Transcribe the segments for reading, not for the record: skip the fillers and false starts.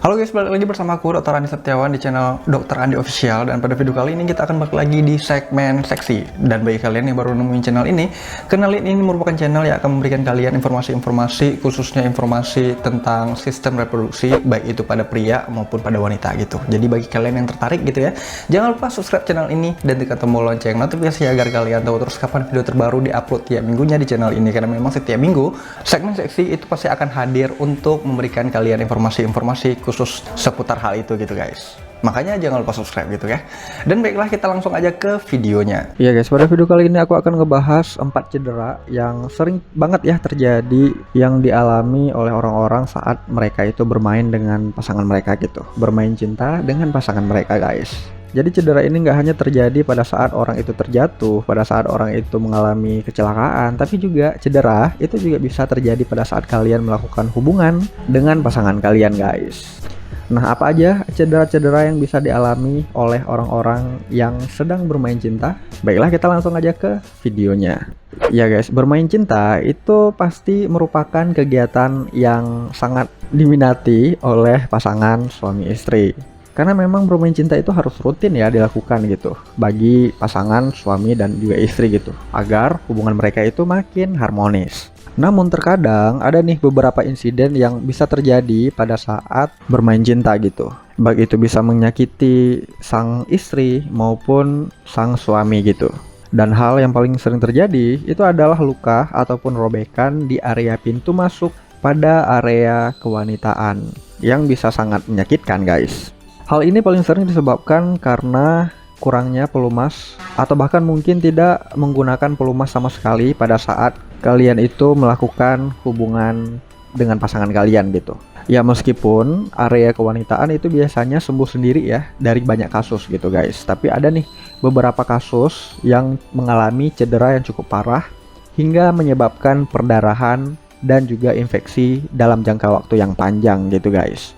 Halo guys, balik lagi bersama aku Dr. Andi Setiawan di channel Dr. Andi Official. Dan pada video kali ini kita akan balik lagi di segmen seksi. Dan bagi kalian yang baru nemuin channel ini, kenalin ini merupakan channel yang akan memberikan kalian informasi-informasi, khususnya informasi tentang sistem reproduksi, baik itu pada pria maupun pada wanita gitu. Jadi bagi kalian yang tertarik gitu ya, jangan lupa subscribe channel ini dan tekan tombol lonceng notifikasi agar kalian tahu terus kapan video terbaru diupload tiap minggunya di channel ini. Karena memang setiap minggu segmen seksi itu pasti akan hadir untuk memberikan kalian informasi-informasi khusus seputar hal itu gitu guys. Makanya jangan lupa subscribe gitu ya. Dan baiklah, kita langsung aja ke videonya. Iya guys, pada video kali ini aku akan ngebahas 4 cedera yang sering banget ya terjadi, yang dialami oleh orang-orang saat mereka itu bermain dengan pasangan mereka gitu, bermain cinta dengan pasangan mereka guys. Jadi cedera ini nggak hanya terjadi pada saat orang itu terjatuh, pada saat orang itu mengalami kecelakaan, tapi juga cedera itu juga bisa terjadi pada saat kalian melakukan hubungan dengan pasangan kalian guys. Nah, apa aja cedera-cedera yang bisa dialami oleh orang-orang yang sedang bermain cinta? Baiklah, kita langsung aja ke videonya. Ya guys, bermain cinta itu pasti merupakan kegiatan yang sangat diminati oleh pasangan suami istri. Karena memang bermain cinta itu harus rutin ya dilakukan gitu bagi pasangan suami dan juga istri gitu, agar hubungan mereka itu makin harmonis. Namun terkadang ada nih beberapa insiden yang bisa terjadi pada saat bermain cinta gitu. Baik itu bisa menyakiti sang istri maupun sang suami gitu. Dan hal yang paling sering terjadi itu adalah luka ataupun robekan di area pintu masuk pada area kewanitaan yang bisa sangat menyakitkan guys. Hal ini paling sering disebabkan karena kurangnya pelumas atau bahkan mungkin tidak menggunakan pelumas sama sekali pada saat kalian itu melakukan hubungan dengan pasangan kalian gitu. Ya meskipun area kewanitaan itu biasanya sembuh sendiri ya dari banyak kasus gitu guys. Tapi ada nih beberapa kasus yang mengalami cedera yang cukup parah hingga menyebabkan perdarahan dan juga infeksi dalam jangka waktu yang panjang gitu guys.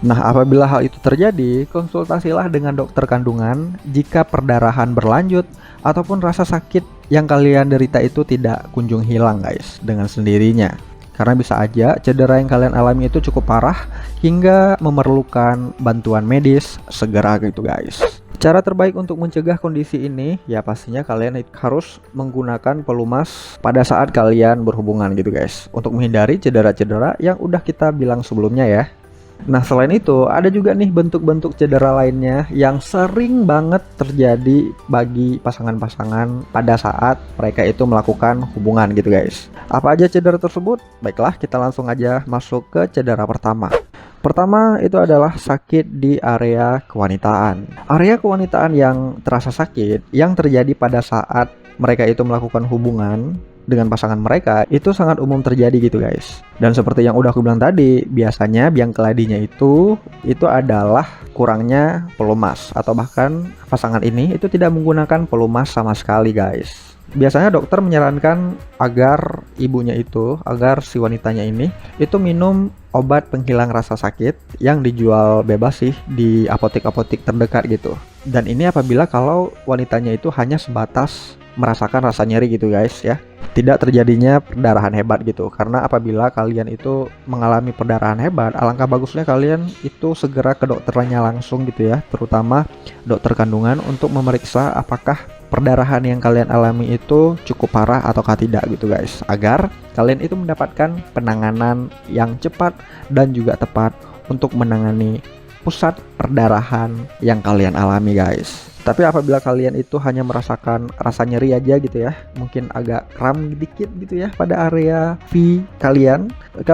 Nah, apabila hal itu terjadi, konsultasilah dengan dokter kandungan jika perdarahan berlanjut ataupun rasa sakit yang kalian derita itu tidak kunjung hilang guys dengan sendirinya. Karena bisa aja cedera yang kalian alami itu cukup parah hingga memerlukan bantuan medis segera gitu guys. Cara terbaik untuk mencegah kondisi ini ya pastinya kalian harus menggunakan pelumas pada saat kalian berhubungan gitu guys, untuk menghindari cedera-cedera yang udah kita bilang sebelumnya ya. Nah, selain itu ada juga nih bentuk-bentuk cedera lainnya yang sering banget terjadi bagi pasangan-pasangan pada saat mereka itu melakukan hubungan gitu guys. Apa aja cedera tersebut? Baiklah, kita langsung aja masuk ke cedera pertama. Pertama itu adalah sakit di area kewanitaan. Area kewanitaan yang terasa sakit yang terjadi pada saat mereka itu melakukan hubungan dengan pasangan mereka itu sangat umum terjadi gitu guys. Dan seperti yang udah aku bilang tadi, biasanya biang keladinya itu adalah kurangnya pelumas atau bahkan pasangan ini itu tidak menggunakan pelumas sama sekali guys. Biasanya dokter menyarankan agar ibunya itu, agar si wanitanya ini itu minum obat penghilang rasa sakit yang dijual bebas sih di apotek-apotek terdekat gitu. Dan ini apabila kalau wanitanya itu hanya sebatas merasakan rasa nyeri gitu guys ya, tidak terjadinya perdarahan hebat gitu. Karena apabila kalian itu mengalami perdarahan hebat, alangkah bagusnya kalian itu segera ke dokternya langsung gitu ya, terutama dokter kandungan untuk memeriksa apakah perdarahan yang kalian alami itu cukup parah ataukah tidak gitu guys, agar kalian itu mendapatkan penanganan yang cepat dan juga tepat untuk menangani pusat perdarahan yang kalian alami guys. Tapi apabila kalian itu hanya merasakan rasa nyeri aja gitu ya, mungkin agak kram dikit gitu ya pada area V kalian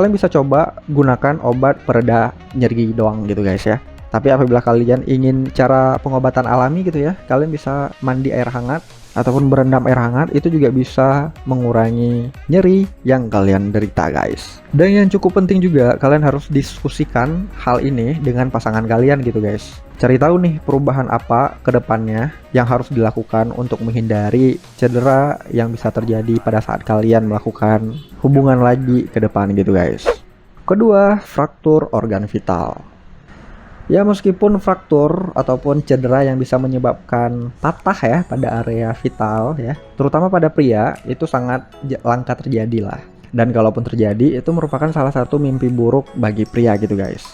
bisa coba gunakan obat pereda nyeri doang gitu guys ya. Tapi apabila kalian ingin cara pengobatan alami gitu ya, kalian bisa mandi air hangat ataupun berendam air hangat, itu juga bisa mengurangi nyeri yang kalian derita guys. Dan yang cukup penting juga, kalian harus diskusikan hal ini dengan pasangan kalian gitu guys. Cari tahu nih perubahan apa ke depannya yang harus dilakukan untuk menghindari cedera yang bisa terjadi pada saat kalian melakukan hubungan lagi ke depan gitu guys. Kedua, fraktur organ vital. Ya meskipun fraktur ataupun cedera yang bisa menyebabkan patah ya pada area vital ya, terutama pada pria itu sangat langka terjadi lah. Dan kalaupun terjadi itu merupakan salah satu mimpi buruk bagi pria gitu guys.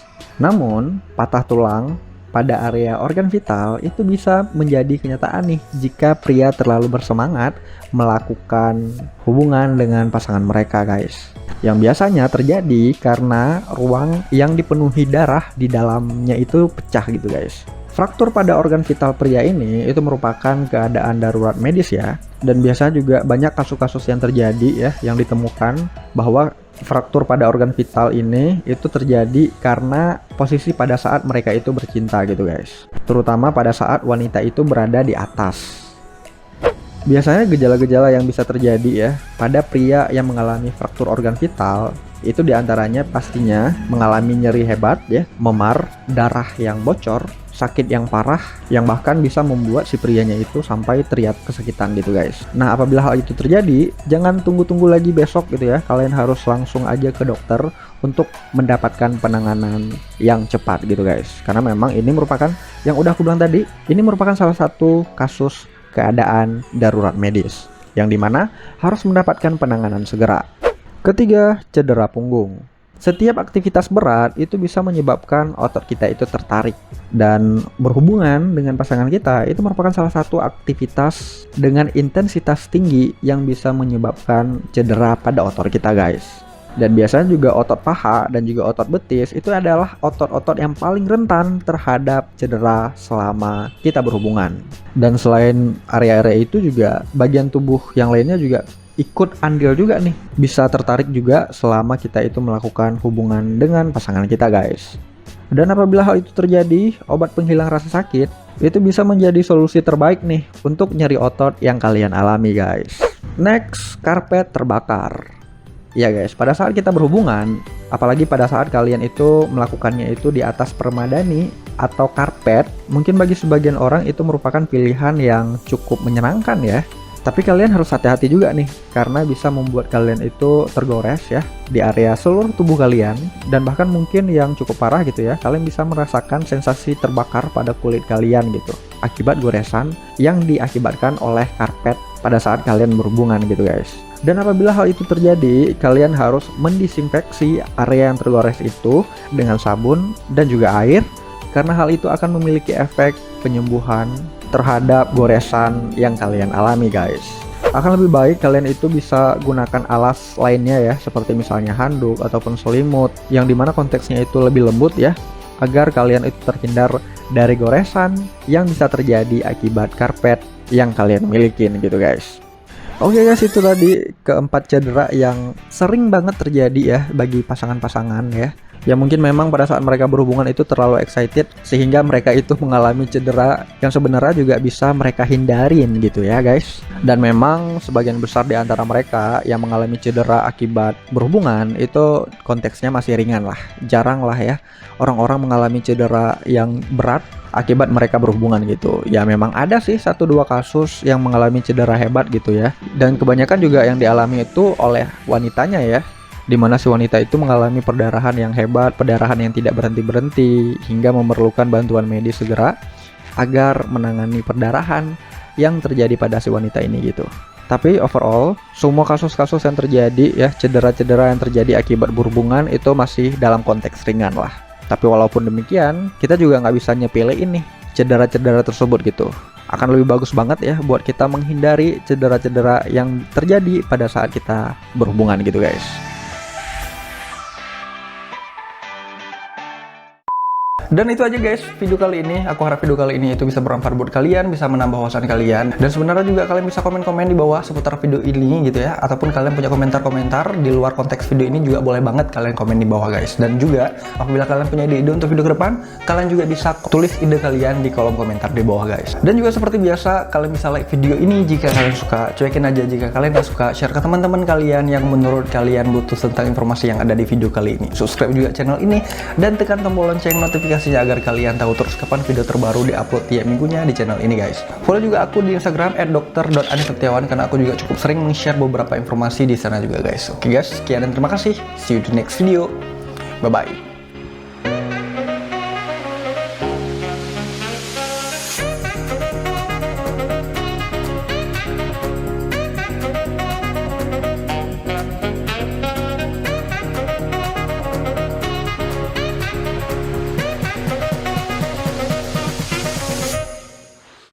Namun, patah tulang pada area organ vital itu bisa menjadi kenyataan nih jika pria terlalu bersemangat melakukan hubungan dengan pasangan mereka, guys. Yang biasanya terjadi karena ruang yang dipenuhi darah di dalamnya itu pecah gitu, guys. Fraktur pada organ vital pria ini itu merupakan keadaan darurat medis ya. Dan biasanya juga banyak kasus-kasus yang terjadi ya, yang ditemukan bahwa fraktur pada organ vital ini itu terjadi karena posisi pada saat mereka itu bercinta gitu, guys. Terutama pada saat wanita itu berada di atas. Biasanya gejala-gejala yang bisa terjadi ya pada pria yang mengalami fraktur organ vital itu diantaranya pastinya mengalami nyeri hebat ya, memar, darah yang bocor, sakit yang parah yang bahkan bisa membuat si prianya itu sampai teriak kesakitan gitu, guys. Nah, apabila hal itu terjadi, jangan tunggu-tunggu lagi besok gitu ya. Kalian harus langsung aja ke dokter untuk mendapatkan penanganan yang cepat gitu, guys. Karena memang ini merupakan yang udah aku bilang tadi, ini merupakan salah satu kasus keadaan darurat medis yang dimana harus mendapatkan penanganan segera. Ketiga, cedera punggung. Setiap aktivitas berat itu bisa menyebabkan otot kita itu tertarik, dan berhubungan dengan pasangan kita itu merupakan salah satu aktivitas dengan intensitas tinggi yang bisa menyebabkan cedera pada otot kita, guys. Dan biasanya juga otot paha dan juga otot betis itu adalah otot-otot yang paling rentan terhadap cedera selama kita berhubungan. Dan selain area-area itu juga bagian tubuh yang lainnya juga ikut andil juga nih, bisa tertarik juga selama kita itu melakukan hubungan dengan pasangan kita, guys. Dan apabila hal itu terjadi, obat penghilang rasa sakit itu bisa menjadi solusi terbaik nih untuk nyeri otot yang kalian alami, guys. Next, karpet terbakar. Ya guys, pada saat kita berhubungan, apalagi pada saat kalian itu melakukannya itu di atas permadani atau karpet, mungkin bagi sebagian orang itu merupakan pilihan yang cukup menyenangkan ya. Tapi kalian harus hati-hati juga nih, karena bisa membuat kalian itu tergores ya di area seluruh tubuh kalian. Dan bahkan mungkin yang cukup parah gitu ya, kalian bisa merasakan sensasi terbakar pada kulit kalian gitu, akibat goresan yang diakibatkan oleh karpet pada saat kalian berhubungan gitu, guys. Dan apabila hal itu terjadi, kalian harus mendisinfeksi area yang tergores itu dengan sabun dan juga air, karena hal itu akan memiliki efek penyembuhan terhadap goresan yang kalian alami, guys. Akan lebih baik kalian itu bisa gunakan alas lainnya ya, seperti misalnya handuk ataupun selimut, yang dimana konteksnya itu lebih lembut ya, agar kalian itu terhindar dari goresan yang bisa terjadi akibat karpet yang kalian miliki gitu, guys. Oke guys, itu tadi keempat cedera yang sering banget terjadi ya bagi pasangan-pasangan ya. Ya mungkin memang pada saat mereka berhubungan itu terlalu excited sehingga mereka itu mengalami cedera yang sebenarnya juga bisa mereka hindarin gitu ya, guys. Dan memang sebagian besar di antara mereka yang mengalami cedera akibat berhubungan itu konteksnya masih ringan lah. Jarang lah ya orang-orang mengalami cedera yang berat akibat mereka berhubungan gitu. Ya memang ada sih 1-2 kasus yang mengalami cedera hebat gitu ya. Dan kebanyakan juga yang dialami itu oleh wanitanya ya, dimana si wanita itu mengalami perdarahan yang hebat, perdarahan yang tidak berhenti-berhenti, hingga memerlukan bantuan medis segera agar menangani perdarahan yang terjadi pada si wanita ini gitu. Tapi overall, semua kasus-kasus yang terjadi ya, cedera-cedera yang terjadi akibat berhubungan itu masih dalam konteks ringan lah. Tapi walaupun demikian, kita juga nggak bisa nyepelein nih cedera-cedera tersebut gitu. Akan lebih bagus banget ya buat kita menghindari cedera-cedera yang terjadi pada saat kita berhubungan gitu, guys. Dan itu aja guys video kali ini. Aku harap video kali ini itu bisa bermanfaat buat kalian, bisa menambah wawasan kalian. Dan sebenarnya juga kalian bisa komen-komen di bawah seputar video ini gitu ya. Ataupun kalian punya komentar-komentar di luar konteks video ini juga boleh banget kalian komen di bawah, guys. Dan juga apabila kalian punya ide-ide untuk video ke depan, kalian juga bisa tulis ide kalian di kolom komentar di bawah, guys. Dan juga seperti biasa, kalian bisa like video ini jika kalian suka. Cuekin aja jika kalian gak suka. Share ke teman-teman kalian yang menurut kalian butuh tentang informasi yang ada di video kali ini. Subscribe juga channel ini dan tekan tombol lonceng notifikasinya agar kalian tahu terus kapan video terbaru diupload tiap minggunya di channel ini, guys. Follow juga aku di Instagram @dokter.andisetiawan karena aku juga cukup sering meng-share beberapa informasi di sana juga, guys. Oke guys, sekian dan terima kasih. See you di next video. Bye bye.